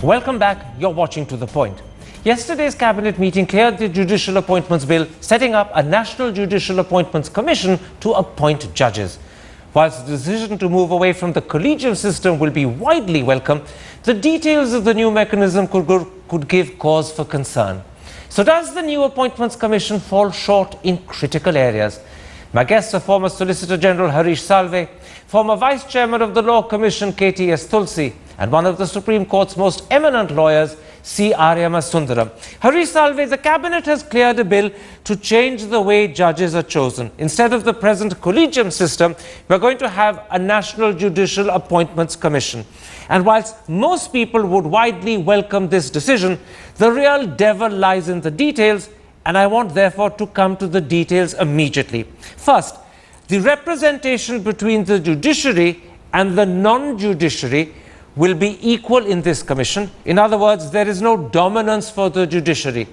Welcome back. You're watching To The Point. Yesterday's cabinet meeting cleared the Judicial Appointments Bill, setting up a National Judicial Appointments Commission to appoint judges. Whilst the decision to move away from the collegium system will be widely welcome, the details of the new mechanism could give cause for concern. So does the new Appointments Commission fall short in critical areas? My guests are former Solicitor General Harish Salve, former Vice Chairman of the Law Commission KTS Tulsi, and one of the Supreme Court's most eminent lawyers, C. Aryama Sundaram. Harish Salve, the Cabinet has cleared a bill to change the way judges are chosen. Instead of the present collegium system, we're going to have a National Judicial Appointments Commission. And whilst most people would widely welcome this decision, the real devil lies in the details, and I want therefore to come to the details immediately. First, the representation between the judiciary and the non-judiciary will be equal in this commission. In other words, there is no dominance for the judiciary.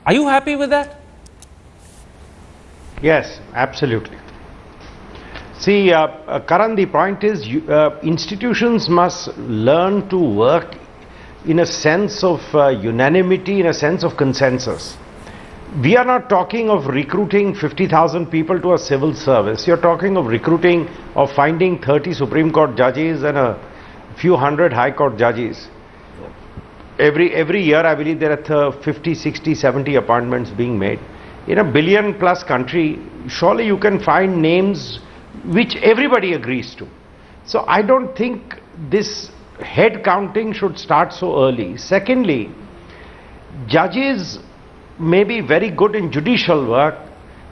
Are you happy with that? Yes, absolutely. See, Karan, the point is institutions must learn to work in a sense of unanimity, in a sense of consensus. We are not talking of recruiting 50,000 people to a civil service. You're talking of recruiting, of finding 30 Supreme Court judges and a few hundred High Court judges. Every year, I believe there are 50, 60, 70 appointments being made. In a billion-plus country, surely you can find names which everybody agrees to. So I don't think this head counting should start so early. Secondly, judges may be very good in judicial work,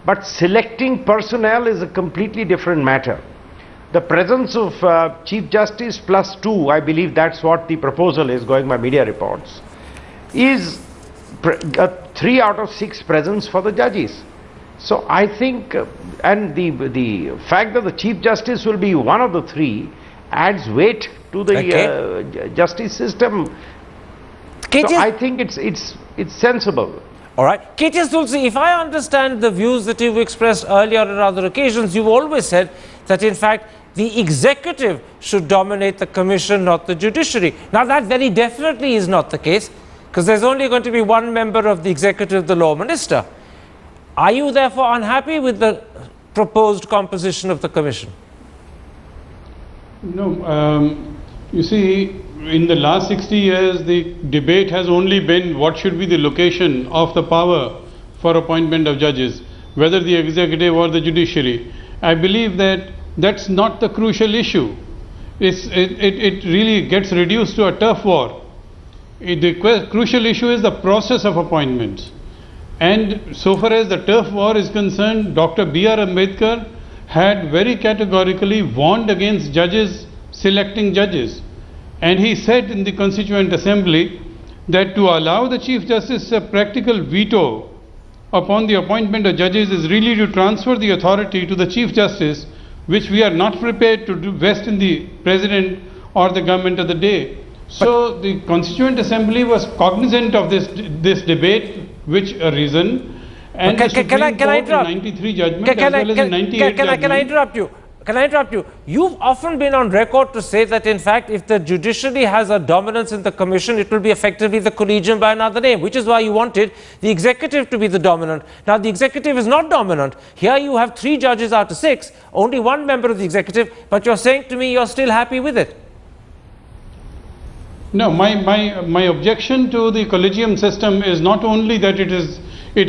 but selecting personnel is a completely different matter. The presence of Chief Justice plus 2, I believe that's what the proposal is, going by media reports, is 3 out of 6 presence for the judges. So I think, and the fact that the Chief Justice will be one of the 3 adds weight to the justice system. So I think it's sensible. All right. KTS Tulsi, if I understand the views that you've expressed earlier on other occasions, you've always said that in fact the executive should dominate the commission, not the judiciary. Now that very definitely is not the case, because there's only going to be one member of the executive, the law minister. Are you therefore unhappy with the proposed composition of the commission? No. You see, in the last 60 years, the debate has only been what should be the location of the power for appointment of judges, whether the executive or the judiciary. I believe that that's not the crucial issue. It really gets reduced to a turf war. The crucial issue is the process of appointments. And so far as the turf war is concerned, Dr. B.R. Ambedkar had very categorically warned against judges selecting judges. And he said in the Constituent Assembly that to allow the Chief Justice a practical veto upon the appointment of judges is really to transfer the authority to the Chief Justice, which we are not prepared to vest in the President or the government of the day. So the Constituent Assembly was cognizant of this debate, which arisen, and the Supreme Court in 93 judgment as well as in 98 judgment. Can I interrupt you? Can I interrupt you? You've often been on record to say that in fact if the judiciary has a dominance in the commission, it will be effectively the collegium by another name, which is why you wanted the executive to be the dominant. Now the executive is not dominant. Here you have 3 judges out of 6, only 1 member of the executive, but you're saying to me you're still happy with it. No, my objection to the collegium system is not only that it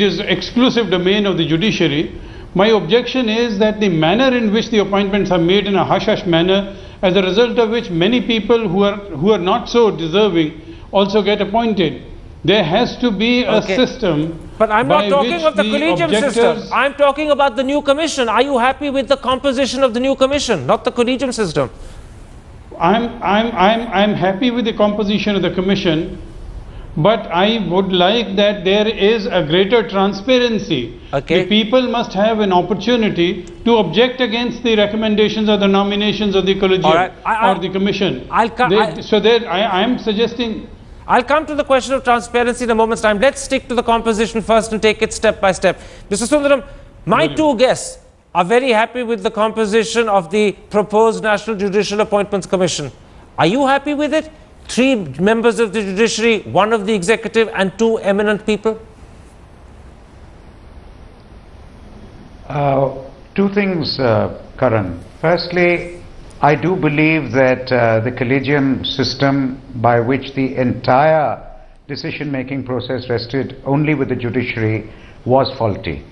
is exclusive domain of the judiciary. My objection is that the manner in which the appointments are made in a hush-hush manner, as a result of which many people who are not so deserving also get appointed. There has to be a system. But I'm not talking of the collegium system. I'm talking about the new commission. Are you happy with the composition of the new commission, not the collegium system? I'm happy with the composition of the commission, but I would like that there is a greater transparency. The people must have an opportunity to object against the recommendations or the nominations of the collegium or the commission. I am suggesting. I'll come to the question of transparency in a moment's time. Let's stick to the composition first and take it step by step. Mr. Sundaram, my 2 guests are very happy with the composition of the proposed National Judicial Appointments Commission. Are you happy with it? 3 members of the judiciary, 1 of the executive, and 2 eminent people? Two things, Karan. Firstly, I do believe that the collegium system by which the entire decision-making process rested only with the judiciary was faulty.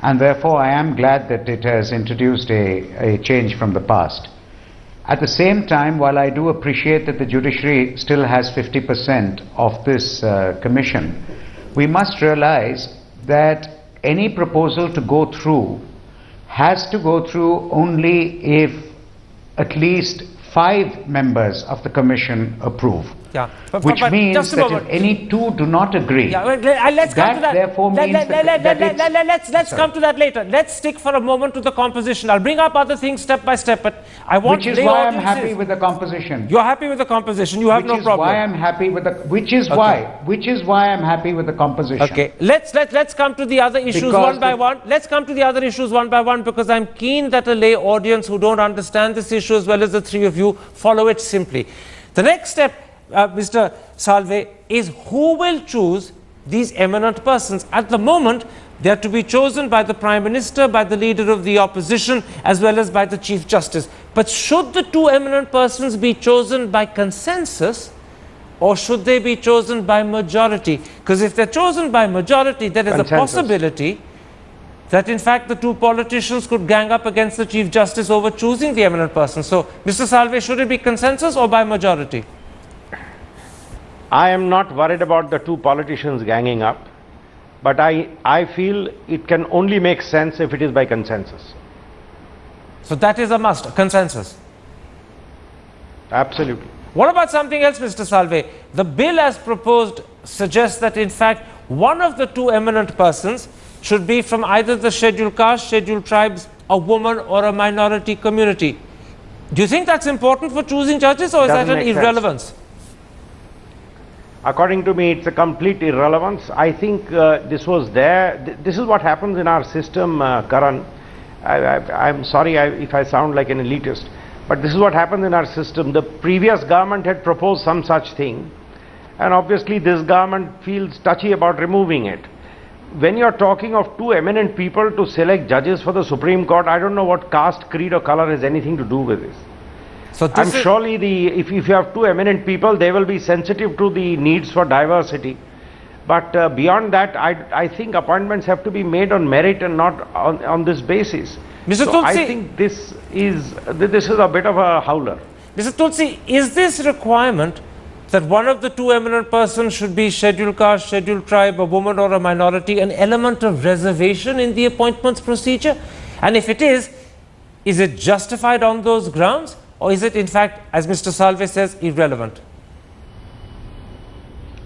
And therefore, I am glad that it has introduced a change from the past. At the same time, while I do appreciate that the judiciary still has 50% of this commission, we must realize that any proposal to go through has to go through only if at least 5 members of the commission approve. Yeah. Which means that if any 2 do not agree, yeah, let's come to that. Therefore means let's come to that later. Let's stick for a moment to the composition. I'll bring up other things step by step, but I want which is why I'm happy with the composition. You're happy with the composition. You have no problem. Why I'm happy with the which is why I'm happy with the composition. Okay. Let's come to the other issues one by one. Let's come to the other issues one by one, because I'm keen that a lay audience who don't understand this issue as well as the 3 of you follow it simply. The next step, Mr. Salve, is who will choose these eminent persons. At the moment, they are to be chosen by the Prime Minister, by the Leader of the Opposition, as well as by the Chief Justice. But should the 2 eminent persons be chosen by consensus, or should they be chosen by majority? Because if they're chosen by majority, there is a possibility that in fact the 2 politicians could gang up against the Chief Justice over choosing the eminent person. So, Mr. Salve, should it be consensus or by majority? I am not worried about the 2 politicians ganging up, but I feel it can only make sense if it is by consensus. So that is a must, a consensus. Absolutely. What about something else, Mr. Salve? The bill as proposed suggests that in fact one of the 2 eminent persons should be from either the scheduled caste, scheduled tribes, a woman, or a minority community. Do you think that's important for choosing judges, or is that an irrelevance? According to me, it's a complete irrelevance. I think this was there. This is what happens in our system, Karan. I'm sorry if I sound like an elitist, but this is what happens in our system. The previous government had proposed some such thing, and obviously this government feels touchy about removing it. When you're talking of 2 eminent people to select judges for the Supreme Court, I don't know what caste, creed or color has anything to do with this. So I'm surely if you have 2 eminent people, they will be sensitive to the needs for diversity. But beyond that, I think appointments have to be made on merit and not on this basis. Mr. So Tulsi, I think this is a bit of a howler. Mr. Tulsi, is this requirement that one of the 2 eminent persons should be scheduled caste, scheduled tribe, a woman or a minority, an element of reservation in the appointments procedure? And if it is it justified on those grounds? Or is it in fact, as Mr. Salve says, irrelevant?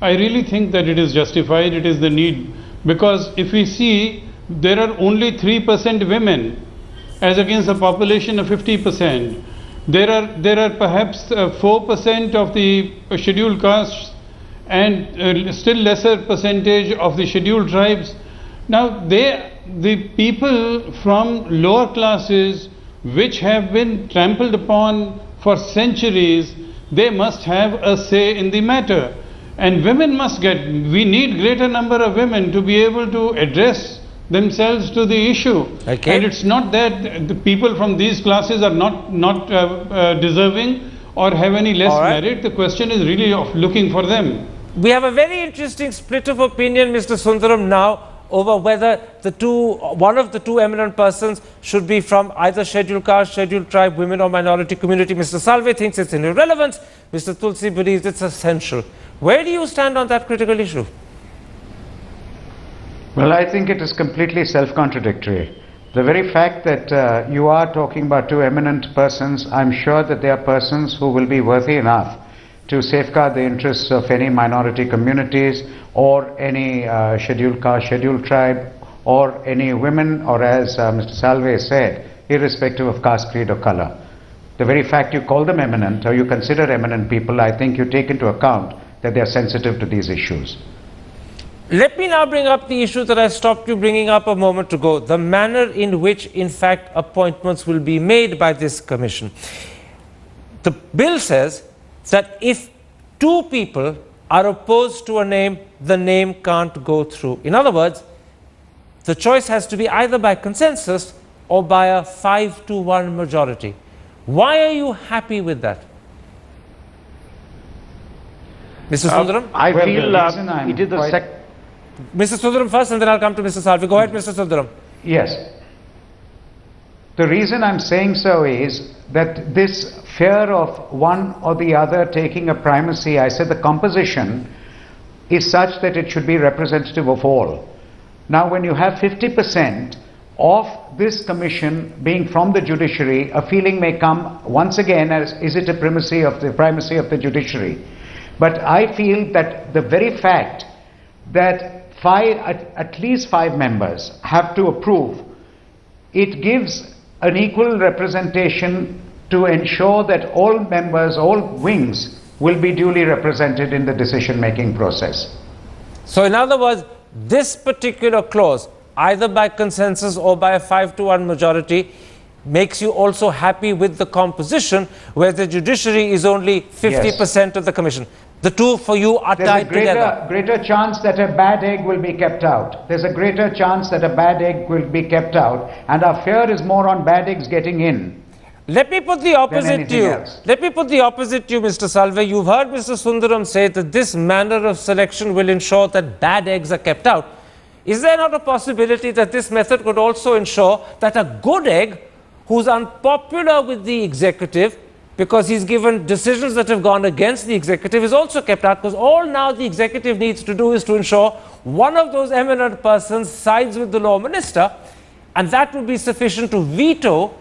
I really think that it is justified, it is the need, because if we see, there are only 3% women as against a population of 50%. There are perhaps 4% of the scheduled castes and still lesser percentage of the scheduled tribes. Now the people from lower classes which have been trampled upon for centuries, they must have a say in the matter. And women must we need greater number of women to be able to address themselves to the issue. Okay. And it's not that the people from these classes are not deserving or have any less merit. The question is really of looking for them. We have a very interesting split of opinion, Mr. Sundaram, now over whether one of the 2 eminent persons should be from either scheduled caste, scheduled tribe, women or minority community. Mr. Salve thinks it's an irrelevance. Mr. Tulsi believes it's essential. Where do you stand on that critical issue? Well, I think it is completely self-contradictory. The very fact that you are talking about 2 eminent persons, I'm sure that they are persons who will be worthy enough to safeguard the interests of any minority communities or any scheduled caste, scheduled tribe, or any women, or as Mr. Salve said, irrespective of caste, creed or color. The very fact you call them eminent or you consider eminent people, I think you take into account that they are sensitive to these issues. Let me now bring up the issue that I stopped you bringing up a moment ago, the manner in which in fact appointments will be made by this commission. The bill says that if two people are opposed to a name, the name can't go through. In other words, the choice has to be either by consensus or by a 5-to-1 majority. Why are you happy with that? Mr. Sundaram? I Well, feel the reason I'm it is the quite- Mr. Sundaram first, and then I'll come to Mr. Salvi. Go ahead, Mr. Sundaram. Yes. The reason I'm saying so is that this fear of one or the other taking a primacy, I said the composition is such that it should be representative of all. Now, when you have 50% of this commission being from the judiciary, a feeling may come once again as, is it a primacy of the judiciary? But I feel that the very fact that at least 5 members have to approve, it gives an equal representation to ensure that all members, all wings, will be duly represented in the decision-making process. So in other words, this particular clause, either by consensus or by a 5-to-1 majority, makes you also happy with the composition, where the judiciary is only 50% of the commission. The two for you are There's a tied together. greater chance that a bad egg will be kept out. There's a greater chance that a bad egg will be kept out, and our fear is more on bad eggs getting in. Let me put the opposite to you. else. Let me put the opposite to you, Mr. Salve. You've heard Mr. Sundaram say that this manner of selection will ensure that bad eggs are kept out. Is there not a possibility that this method could also ensure that a good egg, who's unpopular with the executive because he's given decisions that have gone against the executive, is also kept out? Because all now the executive needs to do is to ensure one of those eminent persons sides with the law minister, and that would be sufficient to veto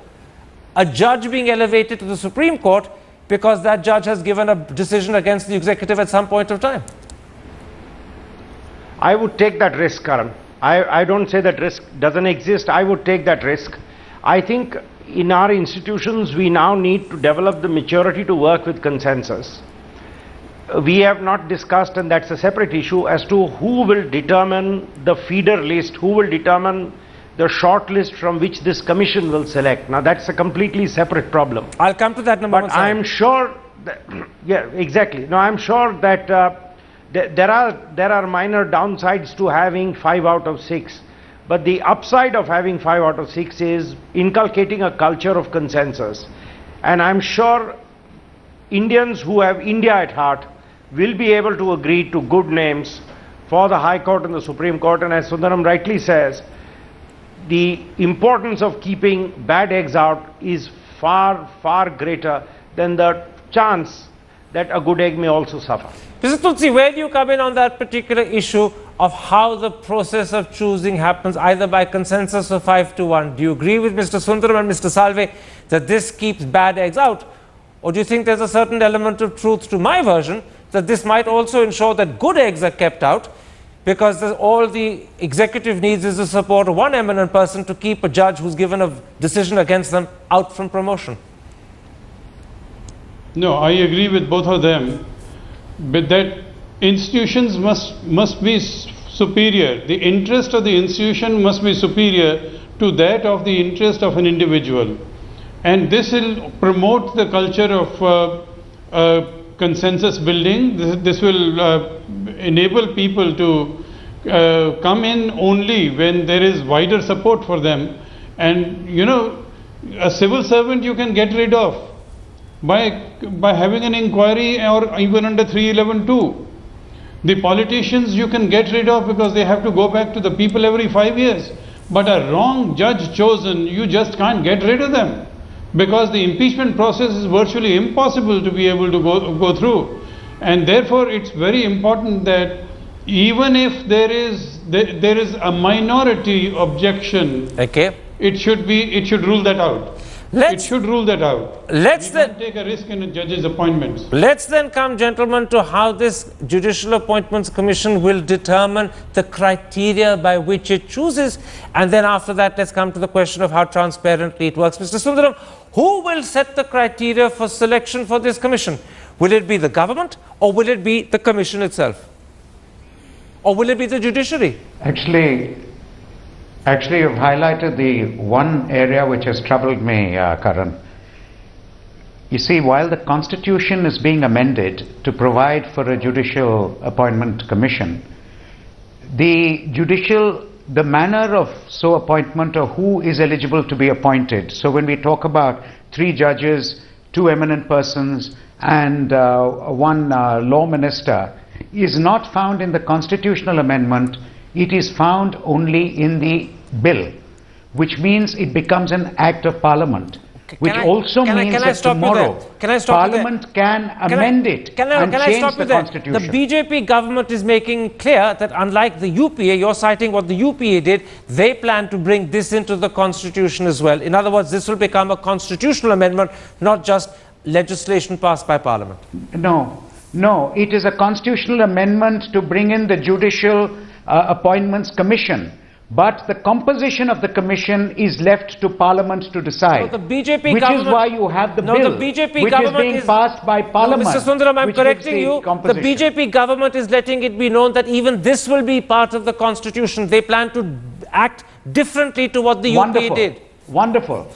a judge being elevated to the Supreme Court because that judge has given a decision against the executive at some point of time. I would take that risk, Karan. I don't say that risk doesn't exist. I would take that risk. I think in our institutions, we now need to develop the maturity to work with consensus. We have not discussed, and that's a separate issue, as to who will determine the feeder list, who will determine the short list from which this commission will select. Now, that's a completely separate problem. I'll come to that in a moment. But I'm sure that, yeah, exactly. No, I'm sure that there are minor downsides to having 5 out of 6. But the upside of having 5 out of 6 is inculcating a culture of consensus. And I'm sure Indians who have India at heart will be able to agree to good names for the High Court and the Supreme Court. And as Sundaram rightly says, the importance of keeping bad eggs out is far, far greater than the chance that a good egg may also suffer. Mr. Tutsi, where do you come in on that particular issue of how the process of choosing happens, either by consensus or 5-to-1? Do you agree with Mr. Sundaram and Mr. Salve that this keeps bad eggs out? Or do you think there's a certain element of truth to my version that this might also ensure that good eggs are kept out, because all the executive needs is the support of one eminent person to keep a judge who's given a decision against them out from promotion? No, I agree with both of them, but that institutions must be superior. The interest of the institution must be superior to that of the interest of an individual. And this will promote the culture of consensus building. This will enable people to come in only when there is wider support for them. And you know, a civil servant you can get rid of by having an inquiry, or even under 311(2). The politicians you can get rid of because they have to go back to the people every 5 years. But a wrong judge chosen, you just can't get rid of them, because the impeachment process is virtually impossible to be able to go through. And therefore it's very important that even if there is a minority objection, Okay. it should rule that out. It should rule that out. Let's We can't take a risk in a judge's appointments. Let's then come, gentlemen, to how this Judicial Appointments Commission will determine the criteria by which it chooses. And then after that, let's come to the question of how transparently it works. Mr. Sundaram, who will set the criteria for selection for this commission? Will it be the government, or will it be the commission itself? Or will it be the judiciary? Actually, you've highlighted the one area which has troubled me, Karan. You see, while the Constitution is being amended to provide for a Judicial Appointment Commission, the manner of so appointment or who is eligible to be appointed. So when we talk about 3 judges, 2 eminent persons, and 1 law minister, is not found in the constitutional amendment. It is found only in the bill, which means it becomes an act of Parliament. Which also means that tomorrow Parliament can amend it and change the Constitution. The BJP government is making clear that unlike the UPA, you're citing what the UPA did, they plan to bring this into the Constitution as well. In other words, this will become a constitutional amendment, not just legislation passed by Parliament. No, it is a constitutional amendment to bring in the Judicial Appointments Commission. But the composition of the commission is left to Parliament to decide. No, the BJP which is why you have the bill, the BJP which is being passed by Parliament. No, Mr. Sundaram, I'm correcting you. The BJP government is letting it be known that even this will be part of the Constitution. They plan to act differently to what the UPA did. Wonderful.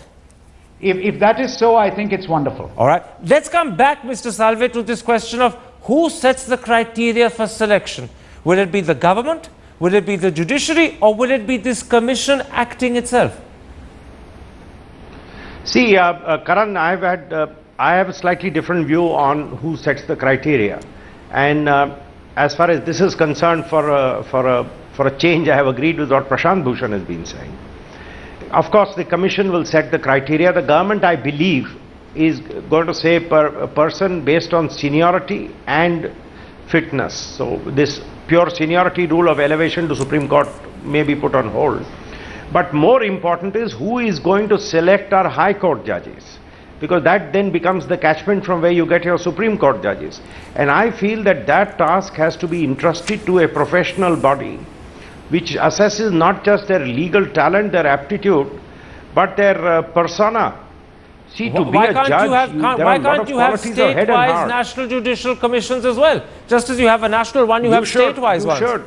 If that is so, I think it's wonderful. All right. Let's come back, Mr. Salve, to this question of who sets the criteria for selection. Will it be the government? Will it be the judiciary, or will it be this commission acting itself? See, Karan, I have a slightly different view on who sets the criteria, and as far as this is concerned, for a change, I have agreed with what Prashant Bhushan has been saying. Of course, the commission will set the criteria. The government, I believe, is going to say a person based on seniority and fitness. So this pure seniority rule of elevation to Supreme Court may be put on hold. But more important is who is going to select our High Court judges, because that then becomes the catchment from where you get your Supreme Court judges. And I feel that that task has to be entrusted to a professional body which assesses not just their legal talent, their aptitude, but their persona. See, to be a judge, why can't you have state-wise national judicial commissions as well? Just as you have a national one, you have state-wise ones.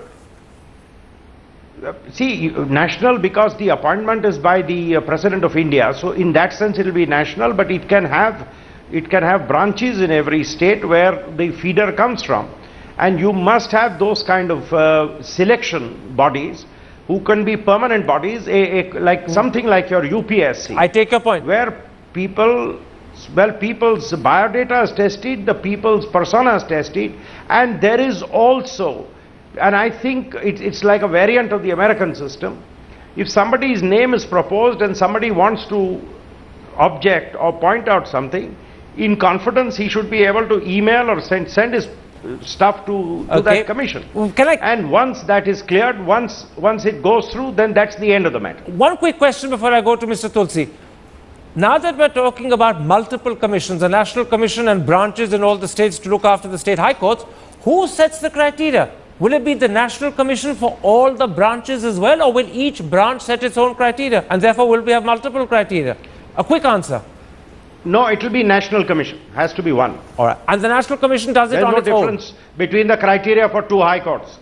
See, national, because the appointment is by the President of India, so in that sense it will be national, but it can have branches in every state where the feeder comes from. And you must have those kind of selection bodies who can be permanent bodies, something like your UPSC. I take your point. Where people's biodata is tested, the people's persona is tested, and there is also, and I think it's like a variant of the American system. If somebody's name is proposed and somebody wants to object or point out something, in confidence he should be able to email or send his stuff to that commission. And once that is cleared, once it goes through, then that's the end of the matter. One quick question before I go to Mr. Tulsi. Now that we're talking about multiple commissions, a national commission and branches in all the states to look after the state high courts, who sets the criteria? Will it be the national commission for all the branches as well, or will each branch set its own criteria, and therefore will we have multiple criteria? A quick answer. No, it will be national commission. Has to be one. All right. And the national commission does it on its own. There's no difference between the criteria for 2 high courts.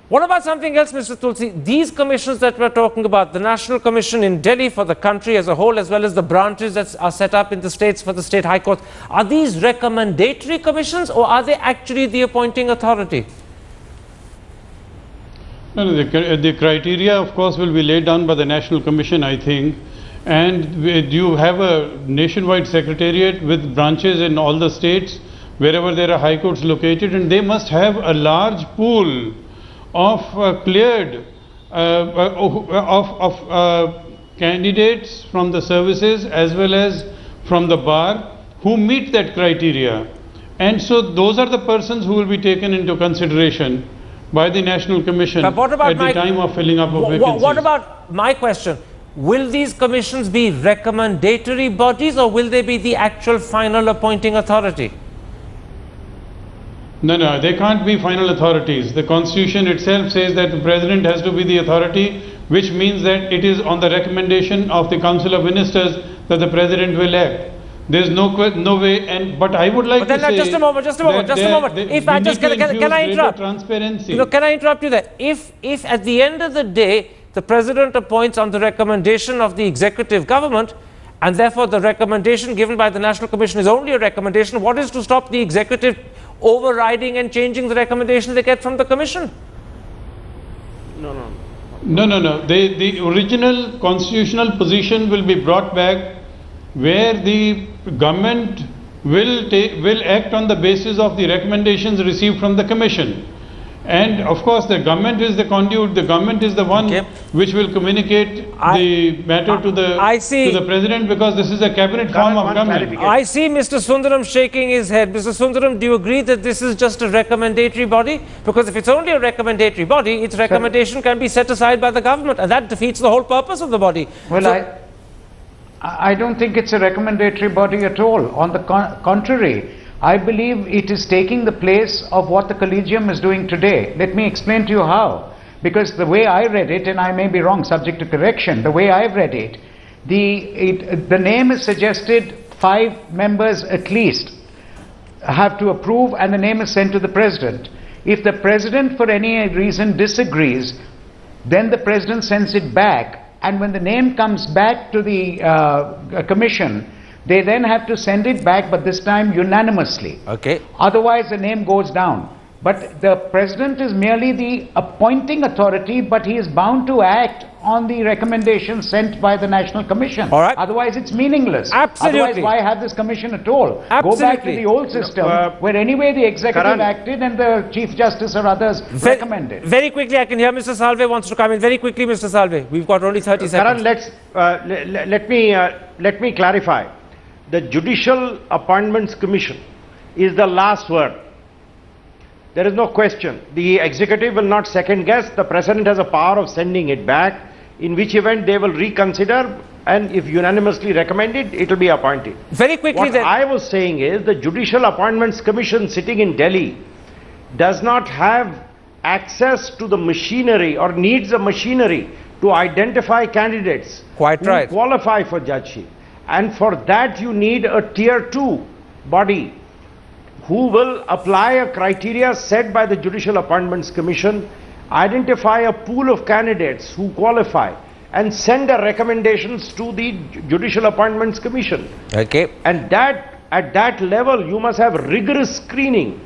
What about something else, Mr. Tulsi? These commissions that we're talking about, the National Commission in Delhi for the country as a whole, as well as the branches that are set up in the states for the state high courts, are these recommendatory commissions, or are they actually the appointing authority? No, the criteria, of course, will be laid down by the National Commission, I think. And you have a nationwide secretariat with branches in all the states, wherever there are high courts located, and they must have a large pool of cleared candidates from the services as well as from the bar who meet that criteria. And so those are the persons who will be taken into consideration by the National Commission at the time of filling up of vacancies. What about my question? Will these commissions be recommendatory bodies, or will they be the actual final appointing authority? No, they can't be final authorities. The Constitution itself says that the President has to be the authority, which means that it is on the recommendation of the Council of Ministers that the President will act. There is no way, but I would like to say... Just a moment. If I just, can I interrupt? Transparency. Can I interrupt you there? If at the end of the day, the President appoints on the recommendation of the executive government, and therefore the recommendation given by the National Commission is only a recommendation. What is to stop the executive overriding and changing the recommendation they get from the Commission? No. The original constitutional position will be brought back, where the government will act on the basis of the recommendations received from the Commission. And of course the government is the conduit, the government is the one which will communicate the matter to the President, because this is a cabinet form of government. I see Mr. Sundaram shaking his head. Mr. Sundaram, do you agree that this is just a recommendatory body? Because if it's only a recommendatory body, its recommendation can be set aside by the government, and that defeats the whole purpose of the body. Well, so, I don't think it's a recommendatory body at all. On the contrary, I believe it is taking the place of what the Collegium is doing today. Let me explain to you how. Because the way I read it, and I may be wrong, subject to correction, the way I've read it, the name is suggested 5 members at least have to approve, and the name is sent to the President. If the President for any reason disagrees, then the President sends it back, and when the name comes back to the Commission, they then have to send it back, but this time unanimously. Okay. Otherwise the name goes down. But the President is merely the appointing authority, but he is bound to act on the recommendations sent by the National Commission. All right. Otherwise it's meaningless. Absolutely. Otherwise why have this commission at all? Absolutely. Go back to the old system where anyway the executive Karan, acted and the Chief Justice or others recommended. Very quickly, I can hear Mr. Salve wants to come in. Very quickly, Mr. Salve. We've got only 30 seconds. Karan, let me clarify. The Judicial Appointments Commission is the last word. There is no question. The executive will not second guess. The President has a power of sending it back, in which event they will reconsider, and if unanimously recommended, it will be appointed. Very quickly What then. I was saying is the Judicial Appointments Commission sitting in Delhi does not have access to the machinery or needs a machinery to identify candidates Quite who right. qualify for judgeship. And for that you need a tier 2 body who will apply a criteria set by the Judicial Appointments Commission, identify a pool of candidates who qualify, and send the recommendations to the Judicial Appointments Commission. Okay. And that, at that level, you must have rigorous screening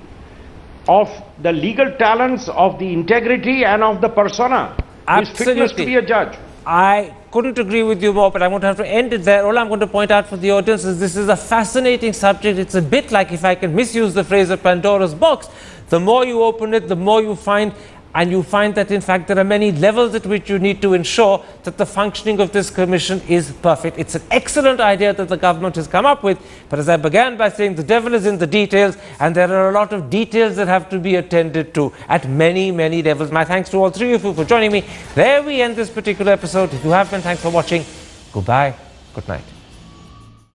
of the legal talents, of the integrity, and of the persona. His fitness to be a judge. I couldn't agree with you more, but I'm going to have to end it there. All I'm going to point out for the audience is this is a fascinating subject. It's a bit like, if I can misuse the phrase, of Pandora's box. The more you open it, the more you find, and you find that in fact there are many levels at which you need to ensure that the functioning of this commission is perfect. It's an excellent idea that the government has come up with, but as I began by saying, the devil is in the details, and there are a lot of details that have to be attended to at many, many levels. My thanks to all 3 of you for joining me. There we end this particular episode. If you have been, thanks for watching. Goodbye. Good night.